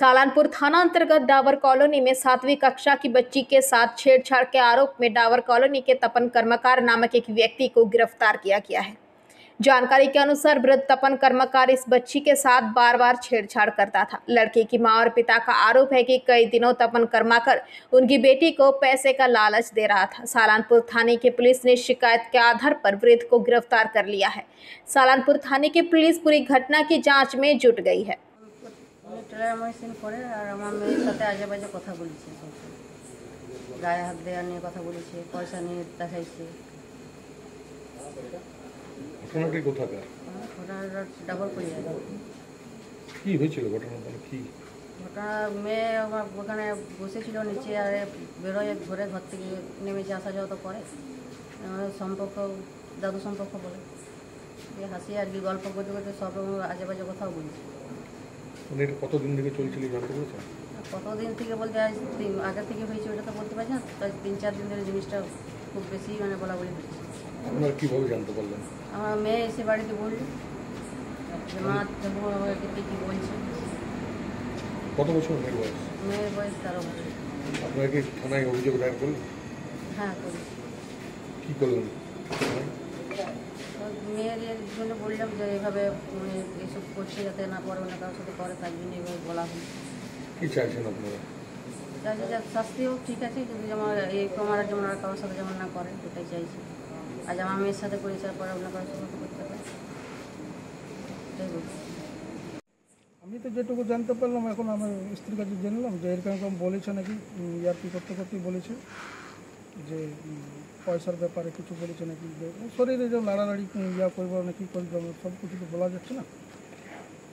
सालानपुर थाना अंतर्गत डावर कॉलोनी में 7वीं कक्षा की बच्ची के साथ छेड़छाड़ के आरोप में डावर कॉलोनी के तपन कर्मकार नामक एक व्यक्ति को गिरफ्तार किया गया है। जानकारी के अनुसार वृद्ध तपन कर्मकार इस बच्ची के साथ बार बार छेड़छाड़ करता था। लड़की की मां और पिता का आरोप है कि कई दिनों तपन कर्मकार उनकी बेटी को पैसे का लालच दे रहा था। सालानपुर थाने की पुलिस ने शिकायत के आधार पर वृद्ध को गिरफ्तार कर लिया है। सालानपुर थाने की पुलिस पूरी घटना की जांच में जुट गई है। টেলার মেশিন করে আর আমার মেয়ের সাথে আজে বাজে কথা বলেছে, গায়ে হাত দেওয়া নিয়ে কথা বলেছে, পয়সা নিয়ে দেখাইছে। ঘটনাটি কোথাকার? ঘটনাটা ডাবল করিয়া। কি হয়েছিল ঘটনাটা? কি ঘটনা, মেয়ে আমার ওখানে বসেছিল নিচে, আর বেরোয় ঘরে, ঘর থেকে নেমেছে, আসা যাওয়া তো করে, সম্পর্ক দাদু সম্পর্ক বলে হাসি আর কি, গল্প করতে করতে সব আজে বাজে কথাও বলেছে। কতদিন থেকে চলছিল জানতে পেরেছেন? কতদিন থেকে বলতে আজ আগে থেকে হয়েছে ওটা তো বলতে পারছি না, তাই 3-4 দিন ধরে জিনিসটা খুব বেশি বলা বলি হচ্ছে। আপনারা কীভাবে জানতে পারলেন? আমার মেয়ে এসে বাড়িতে বলল যে মা কি বলছে। কত বছর মেয়ের বয়স? মেয়ের বয়স 13 বছর। আপনারা কি থানায় অভিযোগ দায়ের করলেন? হ্যাঁ করি। কী করলেন? মেয়ের জন্য বললাম যে এইভাবে এসব করছে যাতে না পরে অন্য কারোর সাথে করে, তার জন্য এইভাবে বলা হয়। কী চাইছেন আপনারা? চাইছি যে শাস্তিও ঠিক আছে, কিন্তু যেমন এই প্রমাণের যেমন আর কারোর সাথে যেমন না করে, সেটাই চাইছি। আজ আমার মেয়ের সাথে করেছে, পরে অন্য কারোর সাথে করতে পারে, এটাই বলছি। আমি তো যেটুকু জানতে পারলাম, এখন আমার স্ত্রীর কাছে জানলাম যে এরকম বলেছে নাকি, ইয়ার্কি করতে করতেই বলেছে যে পয়সার ব্যাপারে কিছু বলেছে নাকি, যে শরীরে যে লাড়ালাড়ি ইয়া করবো নাকি করবো, সব কিছু তো বলা যাচ্ছে না,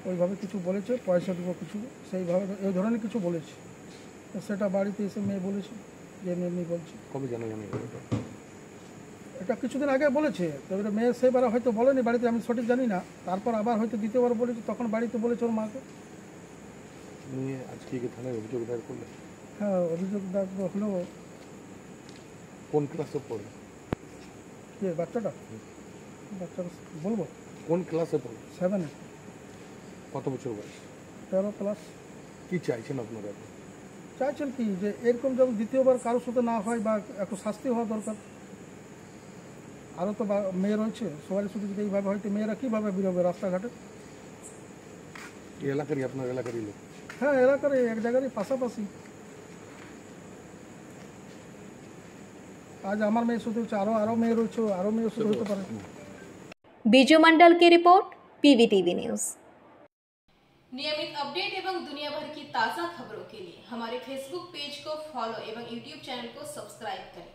ওইভাবে কিছু বলেছে, পয়সা দেবো কিছু, সেইভাবে এই ধরনের কিছু বলেছে। তো সেটা বাড়িতে এসে মেয়ে বলেছে যে এমনি বলছে। কবে জানা জানি এটা কিছুদিন আগে বলেছে, তবে মেয়ে সেবার হয়তো বলেনি বাড়িতে, আমি সঠিক জানি না। তারপর আবার হয়তো দ্বিতীয়বার বলেছে, তখন বাড়িতে বলেছে ওর মাকে। নিয়ে আজকে কি থানায় অভিযোগ দায়ের করলেন? হ্যাঁ, অভিযোগ দায়ের হলো। কোন ক্লাসে পড়ে? কে বাচ্চাটা? বলবো কোন ক্লাসে পড়ে? 7-এ। কত বছর বয়স? 13 প্লাস। কী চাইছেন আপনারা? চাইছেন কি যে এরকম যেমন দ্বিতীয়বার কারোর সাথে না হয়, বা একটু শাস্তি হওয়া দরকার। আরও তো মেয়ে রয়েছে, সবারই শুধু যদি এইভাবে হয়তো মেয়েরা কীভাবে বেরোবে রাস্তাঘাটে? এই এলাকারই, আপনার এলাকারই লোক? হ্যাঁ, এলাকার এক জায়গারই পাশাপাশি। आज আমার মেয়ে শুধু হচ্ছে, আরও মেয়ে রয়েছে, আরও মেয়ে শুধু হতে পারে। बीजू मंडल की रिपोर्ट, PVTV न्यूज। नियमित अपडेट एवं दुनिया भर की ताज़ा खबरों के लिए हमारे फेसबुक पेज को फॉलो एवं यूट्यूब चैनल को सब्सक्राइब करें।